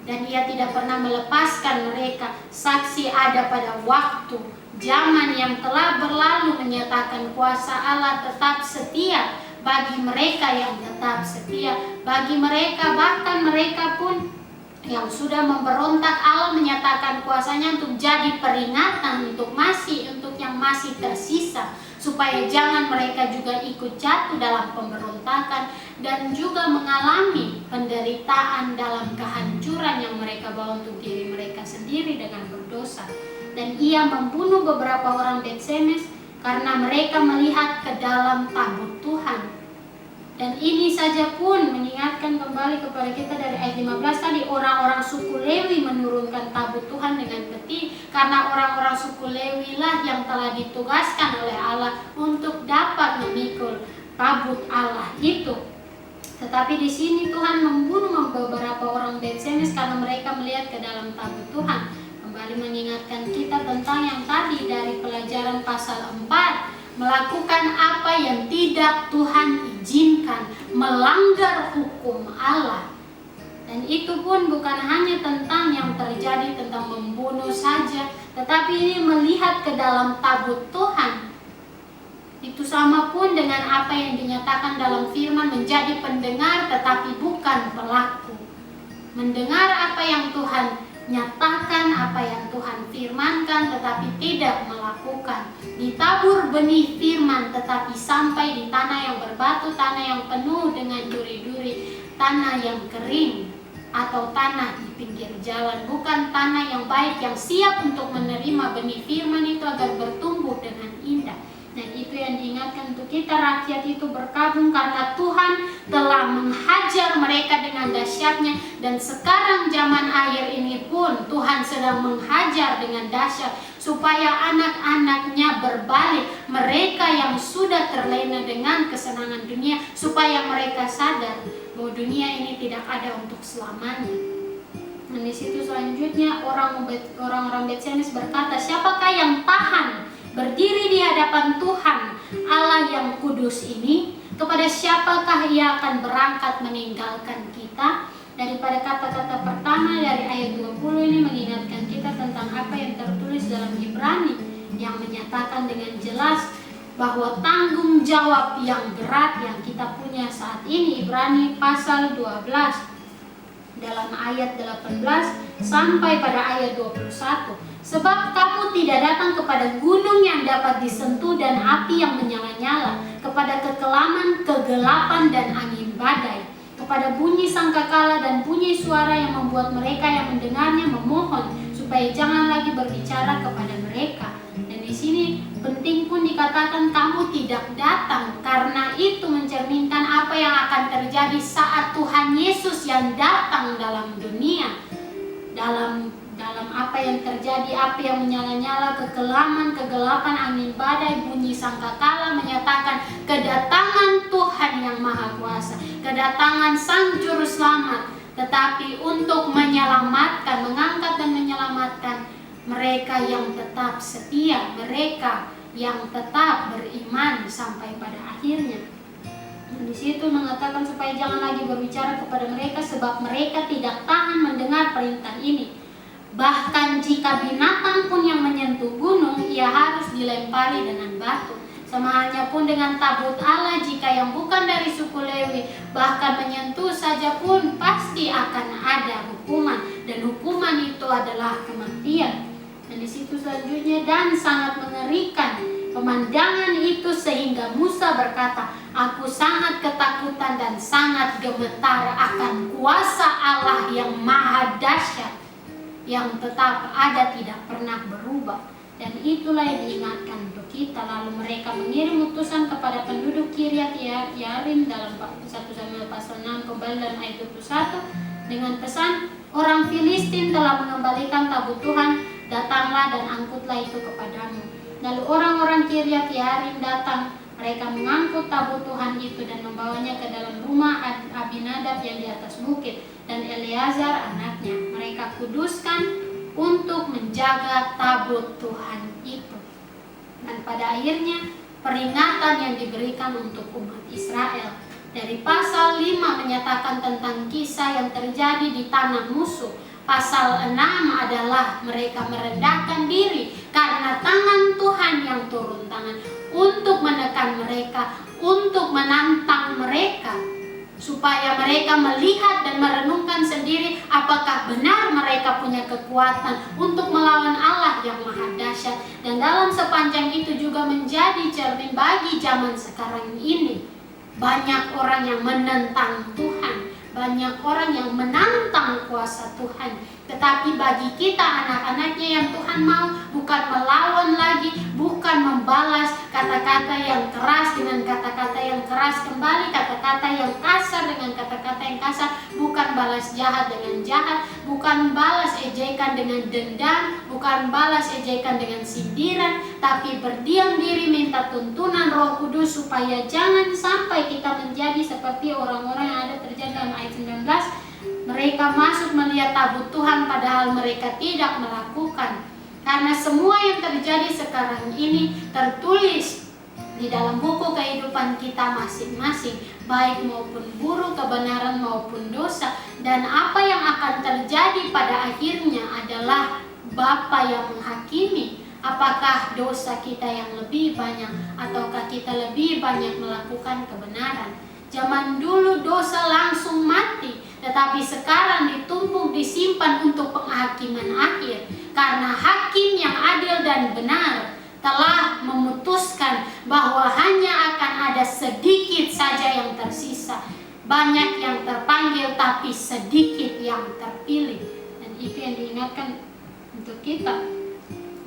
dan Ia tidak pernah melepaskan mereka. Saksi ada pada waktu zaman yang telah berlalu menyatakan kuasa Allah tetap setia bagi mereka yang tetap setia, bagi mereka, bahkan mereka pun yang sudah memberontak. Allah menyatakan kuasanya untuk jadi peringatan untuk yang masih tersisa, supaya jangan mereka juga ikut jatuh dalam pemberontakan dan juga mengalami penderitaan dalam kehancuran yang mereka bawa untuk diri mereka sendiri dengan berdosa. Dan Ia membunuh beberapa orang Bet-Semes karena mereka melihat ke dalam tabut Tuhan. Dan ini saja pun mengingatkan kembali kepada kita dari ayat 15 tadi, orang-orang suku Lewi menurunkan tabut Tuhan dengan peti, karena orang-orang suku Lewi lah yang telah ditugaskan oleh Allah untuk dapat memikul tabut Allah itu. Tetapi di sini Tuhan membunuh beberapa orang Bet-Semes karena mereka melihat ke dalam tabut Tuhan. kembali mengingatkan kita tentang yang tadi dari pelajaran pasal 4, melakukan apa yang tidak Tuhan izinkan, melanggar hukum Allah. Dan itu pun bukan hanya tentang yang terjadi tentang membunuh saja, tetapi ini melihat ke dalam tabut Tuhan. Itu sama pun dengan apa yang dinyatakan dalam firman, menjadi pendengar tetapi bukan pelaku. Mendengar apa yang Tuhan nyatakan, apa yang Tuhan firmankan, tetapi tidak melakukan. Ditabur benih firman tetapi sampai di tanah yang berbatu, tanah yang penuh dengan duri-duri, tanah yang kering, atau tanah di pinggir jalan, bukan tanah yang baik yang siap untuk menerima benih firman itu agar bertumbuh dengan indah. Dan itu yang diingatkan untuk kita, rakyat itu berkabung karena Tuhan telah menghajar mereka dengan dahsyatnya. Dan sekarang zaman akhir ini pun Tuhan sedang menghajar dengan dahsyat supaya anak-anaknya berbalik. Mereka yang sudah terlena dengan kesenangan dunia, supaya mereka sadar bahwa dunia ini tidak ada untuk selamanya. Dan di situ selanjutnya orang-orang Bet-Semes berkata, siapakah yang tahan berdiri di hadapan Tuhan Allah yang kudus ini? Kepada siapakah ia akan berangkat meninggalkan kita? Daripada kata-kata pertama dari ayat 20 ini mengingatkan kita tentang apa yang tertulis dalam Ibrani, yang menyatakan dengan jelas bahwa tanggung jawab yang berat yang kita punya saat ini. Ibrani pasal 12 dalam ayat 18 sampai pada ayat 21. Sebab kamu tidak datang kepada gunung yang dapat disentuh dan api yang menyala-nyala, kepada kekelaman, kegelapan dan angin badai, kepada bunyi sangkakala dan bunyi suara yang membuat mereka yang mendengarnya memohon supaya jangan lagi berbicara kepada mereka. Dan di sini penting pun dikatakan kamu tidak datang, karena itu mencerminkan apa yang akan terjadi saat Tuhan Yesus yang datang dalam dunia. Dalam apa yang terjadi, api yang menyala-nyala, kekelaman, kegelapan, angin badai, bunyi sangkakala menyatakan kedatangan Tuhan yang Maha Kuasa, kedatangan Sang Juru Selamat, tetapi untuk menyelamatkan, mengangkat dan menyelamatkan mereka yang tetap setia, mereka yang tetap beriman sampai pada akhirnya. Dan di situ mengatakan supaya jangan lagi berbicara kepada mereka, sebab mereka tidak tahan mendengar perintah ini. Bahkan jika binatang pun yang menyentuh gunung, ia harus dilempari dengan batu. Sama halnya pun dengan tabut Allah, jika yang bukan dari suku Lewi bahkan menyentuh saja pun pasti akan ada hukuman, dan hukuman itu adalah kematian. Dan di situ selanjutnya, dan sangat mengerikan pemandangan itu sehingga Musa berkata, aku sangat ketakutan dan sangat gemetar akan kuasa Allah yang maha dahsyat, yang tetap ada, tidak pernah berubah. Dan itulah yang diingatkan untuk kita. Lalu mereka mengirim utusan kepada penduduk Kiryat Yearim dalam 1 Samuel pasal 6 kembali dalam ayat 21 dengan pesan, orang Filistin telah mengembalikan tabut Tuhan, datanglah dan angkutlah itu kepadamu. Lalu orang-orang Kiryat Yearim datang, mereka mengangkut tabut Tuhan itu dan membawanya ke dalam rumah Abinadab yang di atas bukit, dan Eleazar anaknya. Mereka kuduskan untuk menjaga tabut Tuhan itu. Dan pada akhirnya peringatan yang diberikan untuk umat Israel. Dari pasal 5 menyatakan tentang kisah yang terjadi di tanah musuh. Pasal 6 adalah mereka merendahkan diri karena tangan Tuhan yang turun tangan untuk menekan mereka, untuk menantang mereka, supaya mereka melihat dan merenungkan sendiri apakah benar mereka punya kekuatan untuk melawan Allah yang maha dahsyat. Dan dalam sepanjang itu juga menjadi cermin bagi zaman sekarang ini. Banyak orang yang menentang Tuhan, banyak orang yang menantang kuasa Tuhan. Tetapi bagi kita anak-anaknya yang Tuhan mau, bukan melawan lagi, bukan membalas kata-kata yang keras dengan kata-kata yang keras kembali, kata-kata yang kasar dengan kata-kata yang kasar, bukan balas jahat dengan jahat, bukan balas ejekan dengan dendam, bukan balas ejekan dengan sindiran, tapi berdiam diri minta tuntunan Roh Kudus supaya jangan sampai kita menjadi seperti orang-orang yang ada terjadi dalam ayat 19. Mereka masuk melihat tabut Tuhan padahal mereka tidak melakukan. Karena semua yang terjadi sekarang ini tertulis di dalam buku kehidupan kita masing-masing, baik maupun buruk, kebenaran maupun dosa. Dan apa yang akan terjadi pada akhirnya adalah Bapa yang menghakimi. Apakah dosa kita yang lebih banyak ataukah kita lebih banyak melakukan kebenaran? Zaman dulu dosa langsung mati, tetapi sekarang ditumpuk disimpan untuk penghakiman akhir. Karena hakim yang adil dan benar telah memutuskan bahwa hanya akan ada sedikit saja yang tersisa. Banyak yang terpanggil tapi sedikit yang terpilih. Dan itu yang diingatkan untuk kita.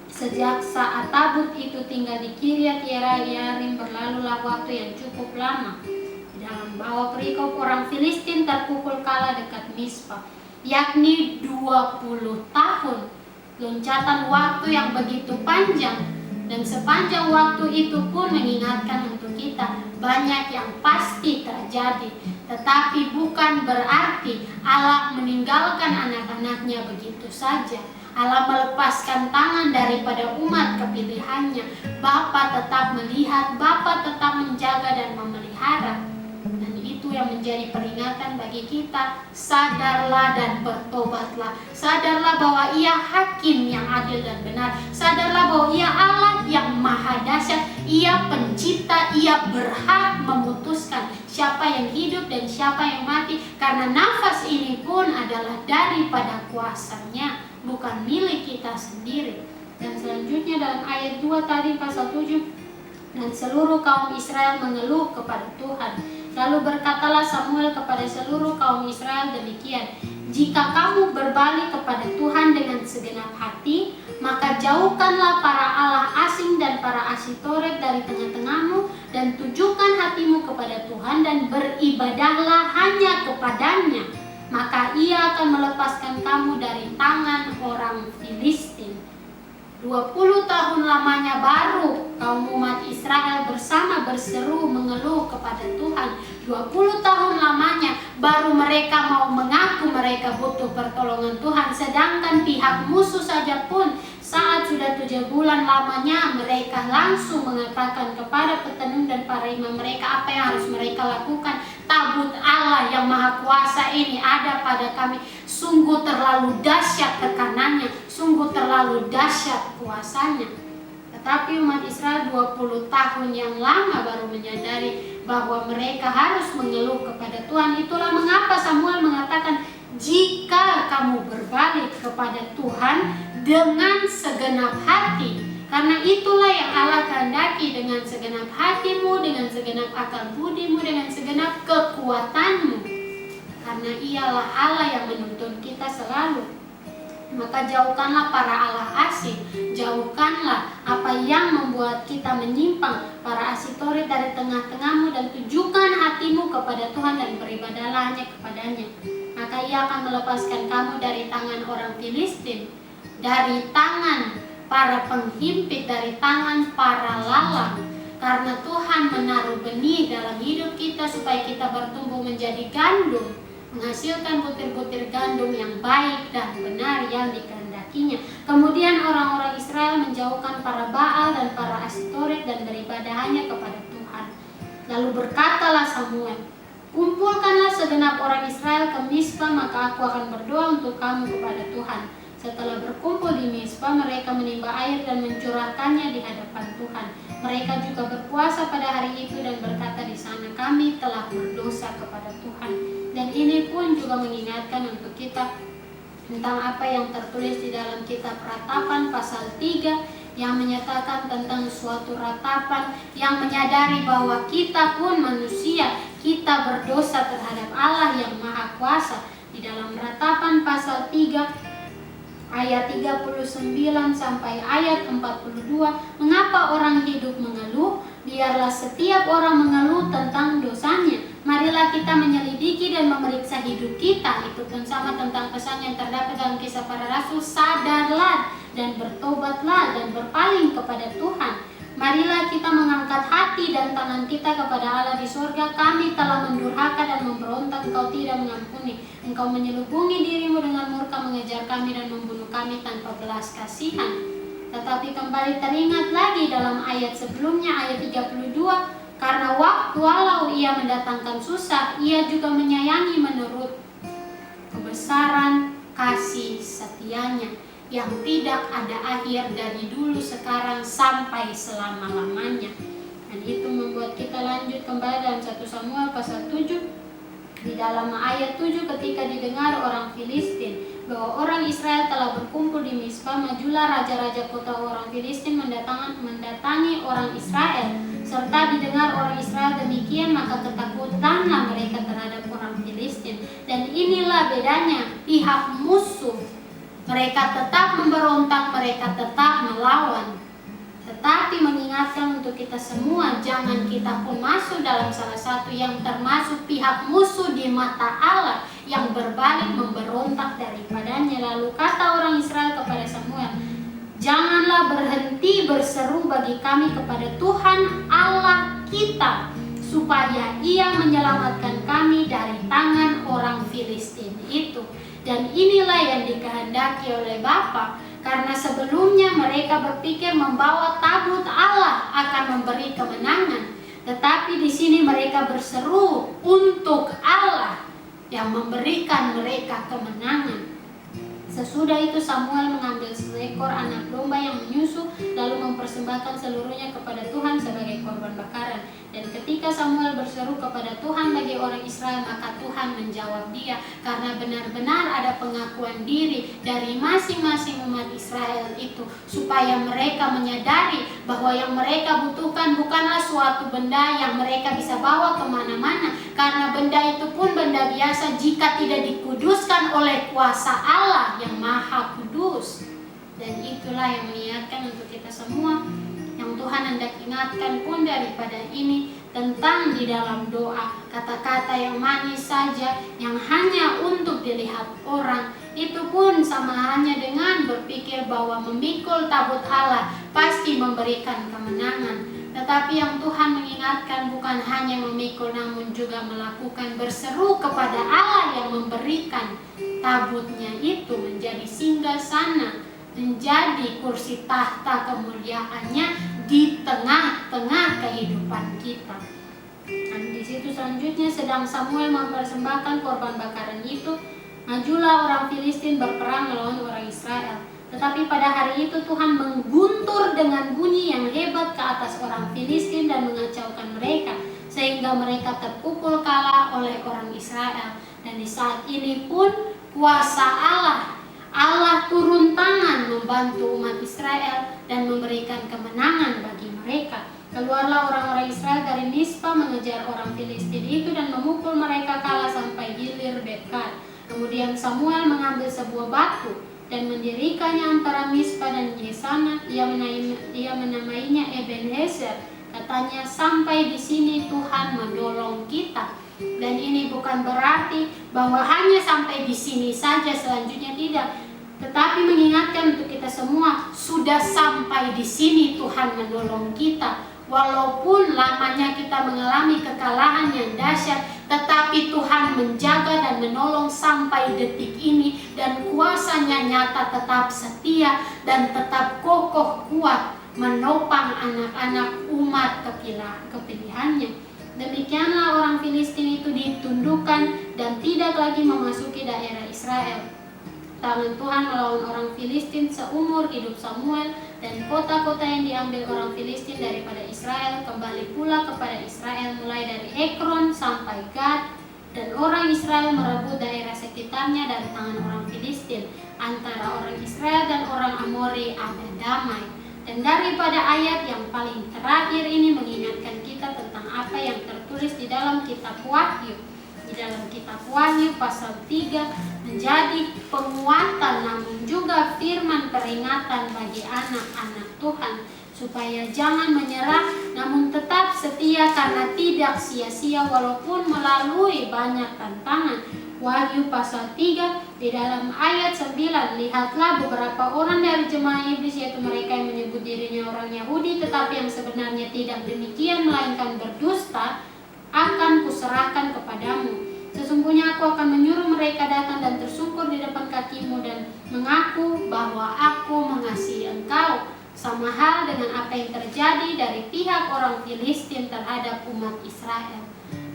Sejak saat tabut itu tinggal di Kiryat Yearim, berlalulah waktu yang cukup lama. Di dalam bawah perikop, orang Filistin terpukul kalah dekat Mispa, yakni 20 tahun. Loncatan waktu yang begitu panjang, dan sepanjang waktu itu pun mengingatkan untuk kita banyak yang pasti terjadi. Tetapi bukan berarti Allah meninggalkan anak-anaknya begitu saja. Allah melepaskan tangan daripada umat kepilihannya. Bapa tetap melihat, Bapa tetap menjaga dan memelihara. Dan itu yang menjadi peringatan bagi kita. Sadarlah dan bertobatlah. Sadarlah bahwa Ia hakim yang adil dan benar. Sadarlah bahwa Ia Allah yang maha dahsyat. Ia pencipta, Ia berhak memutuskan siapa yang hidup dan siapa yang mati. Karena nafas ini pun adalah daripada kuasa-Nya, bukan milik kita sendiri. Dan selanjutnya dalam ayat 2 tadi pasal 7, dan seluruh kaum Israel mengeluh kepada Tuhan. Lalu berkatalah Samuel kepada seluruh kaum Israel demikian, jika kamu berbalik kepada Tuhan dengan segenap hati, maka jauhkanlah para allah asing dan para Asitoret dari tengah-tengahmu, dan tujukan hatimu kepada Tuhan dan beribadahlah hanya kepadanya. Maka Ia akan melepaskan kamu dari tangan orang Filistin. 20 tahun lamanya baru kaum umat Israel bersama berseru mengeluh kepada Tuhan. 20 tahun lamanya baru mereka mau mengaku mereka butuh pertolongan Tuhan. Sedangkan pihak musuh saja pun saat sudah 7 bulan lamanya mereka langsung mengatakan kepada petenung dan para imam mereka apa yang harus mereka lakukan. Tabut Allah yang maha kuasa ini ada pada kami. Sungguh terlalu dahsyat tekanannya, sungguh terlalu dahsyat kuasanya. Tetapi umat Israel 20 tahun yang lama baru menyadari bahwa mereka harus mengeluh kepada Tuhan. Itulah mengapa Samuel mengatakan, jika kamu berbalik kepada Tuhan dengan segenap hati. Karena itulah yang Allah kehendaki, dengan segenap hatimu, dengan segenap akal budimu, dengan segenap kekuatanmu. Karena Ialah Allah yang menuntun kita selalu. Maka jauhkanlah para allah asing, jauhkanlah apa yang membuat kita menyimpang, para Asitoret dari tengah-tengahmu, dan tujukan hatimu kepada Tuhan dan beribadahlah hanya kepadanya. Maka Ia akan melepaskan kamu dari tangan orang Filistin, dari tangan para penghimpit, dari tangan para lalang. Karena Tuhan menaruh benih dalam hidup kita supaya kita bertumbuh menjadi gandum, menghasilkan butir-butir gandum yang baik dan benar yang dikehendakinya. Kemudian orang-orang Israel menjauhkan para Baal dan para Asitoret dan beribadah hanya kepada Tuhan. Lalu berkatalah Samuel, kumpulkanlah segenap orang Israel ke Mispa, maka aku akan berdoa untuk kamu kepada Tuhan. Setelah berkumpul di Mispa, mereka menimba air dan mencurahkannya di hadapan Tuhan. Mereka juga berpuasa pada hari itu dan berkata di sana, kami telah berdosa kepada Tuhan. Dan ini pun juga mengingatkan untuk kita tentang apa yang tertulis di dalam kitab Ratapan pasal 3 yang menyatakan tentang suatu ratapan yang menyadari bahwa kita pun manusia, kita berdosa terhadap Allah yang Maha Kuasa. Di dalam Ratapan pasal 3 ayat 39 sampai ayat 42, mengapa orang hidup mengeluh? Biarlah setiap orang mengeluh tentang dosanya. Marilah kita menyelidiki dan memeriksa hidup kita. Itu pun sama tentang pesan yang terdapat dalam Kisah Para Rasul. Sadarlah dan bertobatlah dan berpaling kepada Tuhan. Marilah kita mengangkat hati dan tangan kita kepada Allah di surga. Kami telah mendurhaka dan memberontak, Engkau tidak mengampuni. Engkau menyelubungi dirimu dengan murka, mengejar kami dan membunuh kami tanpa belas kasihan. Tetapi kembali teringat lagi dalam ayat sebelumnya, ayat 32, karena waktu walau ia mendatangkan susah, ia juga menyayangi menurut kebesaran kasih setianya yang tidak ada akhir dari dulu, sekarang, sampai selama-lamanya. Dan itu membuat kita lanjut kembali dalam 1 Samuel pasal 7. Di dalam ayat 7, ketika didengar orang Filistin bahwa orang Israel telah berkumpul di Mispa, majulah raja-raja kota orang Filistin mendatangi orang Israel. Serta didengar orang Israel demikian, maka ketakutanlah mereka terhadap orang Filistin. Dan inilah bedanya pihak musuh. Mereka tetap memberontak, mereka tetap melawan. Tetapi mengingatkan untuk kita semua, jangan kita pun masuk dalam salah satu yang termasuk pihak musuh di mata Allah, yang berbalik memberontak daripadanya. Lalu kata orang Israel kepada Samuel, janganlah berhenti berseru bagi kami kepada Tuhan Allah kita, supaya ia menyelamatkan kami dari tangan orang Filistin itu. Dan inilah yang dikehendaki oleh Bapa, karena sebelumnya mereka berpikir membawa tabut Allah akan memberi kemenangan. Tetapi di sini mereka berseru untuk Allah yang memberikan mereka kemenangan. Sesudah itu Samuel mengambil seekor anak domba yang menyusu, lalu mempersembahkan seluruhnya kepada Tuhan sebagai korban bakaran. Dan ketika Samuel berseru kepada Tuhan bagi orang Israel, maka Tuhan menjawab dia, karena benar-benar ada pengakuan diri dari masing-masing umat Israel itu, supaya mereka menyadari bahwa yang mereka butuhkan bukanlah suatu benda yang mereka bisa bawa kemana-mana, karena benda itu pun benda biasa jika tidak dikuduskan oleh kuasa Allah yang Maha Kudus. Dan itulah yang mengingatkan untuk kita semua, yang Tuhan hendak ingatkan pun daripada ini, tentang di dalam doa, kata-kata yang manis saja yang hanya untuk dilihat orang, itu pun sama hanya dengan berpikir bahwa memikul tabut Allah pasti memberikan kemenangan. Tetapi yang Tuhan mengingatkan bukan hanya memikul, namun juga melakukan berseru kepada Allah yang memberikan tabutnya itu menjadi singgasana, menjadi kursi tahta kemuliaannya di tengah-tengah kehidupan kita. Dan di situ selanjutnya, sedang Samuel mempersembahkan korban bakaran itu, majulah orang Filistin berperang melawan orang Israel. Tetapi pada hari itu Tuhan mengguntur dengan bunyi yang hebat ke atas orang Filistin dan mengacaukan mereka, sehingga mereka terpukul kalah oleh orang Israel. Dan di saat ini pun kuasa Allah turun tangan membantu umat Israel dan memberikan kemenangan bagi mereka. Keluarlah orang-orang Israel dari Mispa mengejar orang Filistin itu dan memukul mereka kalah sampai hilir Betkat. Kemudian Samuel mengambil sebuah batu dan mendirikannya antara Mispa dan Yesana. Ia menamainya Ebenezer. Katanya, sampai di sini Tuhan menolong kita. Dan ini bukan berarti bahwa hanya sampai di sini saja, selanjutnya tidak. Tetapi mengingatkan untuk kita semua, sudah sampai di sini Tuhan menolong kita. Walaupun lamanya kita mengalami kekalahan yang dahsyat, tetapi Tuhan menjaga dan menolong sampai detik ini, dan kuasanya nyata, tetap setia dan tetap kokoh kuat menopang anak-anak umat kepilihannya. Demikianlah orang Filistin itu ditundukkan dan tidak lagi memasuki daerah Israel. Tangan Tuhan melawan orang Filistin seumur hidup Samuel, dan kota-kota yang diambil orang Filistin daripada Israel kembali pula kepada Israel, mulai dari Ekron sampai Gad. Dan orang Israel merebut daerah sekitarnya dari tangan orang Filistin. Antara orang Israel dan orang Amori ada damai. Dan daripada ayat yang paling terakhir ini mengingatkan kita tentang apa yang tertulis di dalam kitab Wahyu. Di dalam kitab Wahyu pasal 3 menjadi penguatan, namun juga firman peringatan bagi anak-anak Tuhan, supaya jangan menyerah namun tetap setia, karena tidak sia-sia walaupun melalui banyak tantangan. Wahyu pasal 3 di dalam ayat 9, lihatlah beberapa orang dari jemaah iblis, yaitu mereka yang menyebut dirinya orang Yahudi tetapi yang sebenarnya tidak demikian melainkan berdusta, akan kuserahkan kepadamu. Sesungguhnya aku akan menyuruh mereka datang dan tersungkur di depan kakimu dan mengaku bahwa aku mengasihi engkau, sama hal dengan apa yang terjadi dari pihak orang Filistin terhadap umat Israel.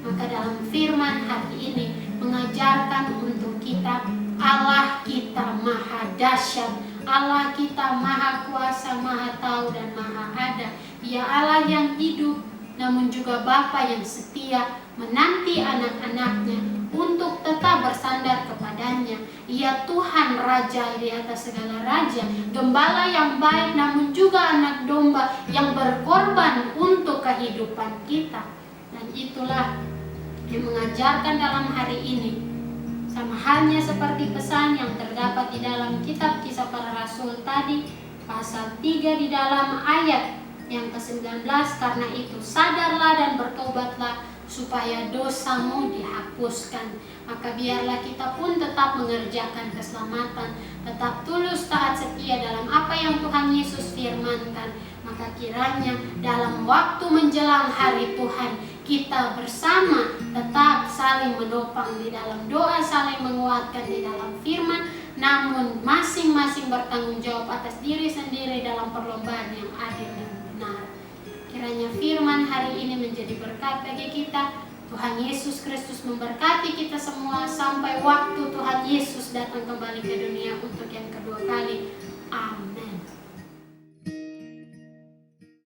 Maka dalam firman hari ini mengajarkan untuk kita, Allah kita maha dahsyat, Allah kita maha kuasa, maha tahu dan maha ada. Ia Allah yang hidup, namun juga Bapa yang setia menanti anak-anaknya untuk tetap bersandar kepadanya. Ia Tuhan Raja di atas segala raja, Gembala yang baik, namun juga anak domba yang berkorban untuk kehidupan kita. Dan itulah yang mengajarkan dalam hari ini, sama halnya seperti pesan yang terdapat di dalam kitab Kisah Para Rasul tadi, pasal 3 di dalam ayat yang ke-19, karena itu sadarlah dan bertobatlah supaya dosamu dihapuskan. Maka biarlah kita pun tetap mengerjakan keselamatan, tetap tulus taat setia dalam apa yang Tuhan Yesus firmankan. Maka kiranya dalam waktu menjelang hari Tuhan, kita bersama tetap saling menopang di dalam doa, saling menguatkan di dalam firman, namun masing-masing bertanggung jawab atas diri sendiri dalam perlombaan yang adil dan benar. Kiranya firman hari ini menjadi berkat bagi kita. Tuhan Yesus Kristus memberkati kita semua sampai waktu Tuhan Yesus datang kembali ke dunia untuk yang kedua kali.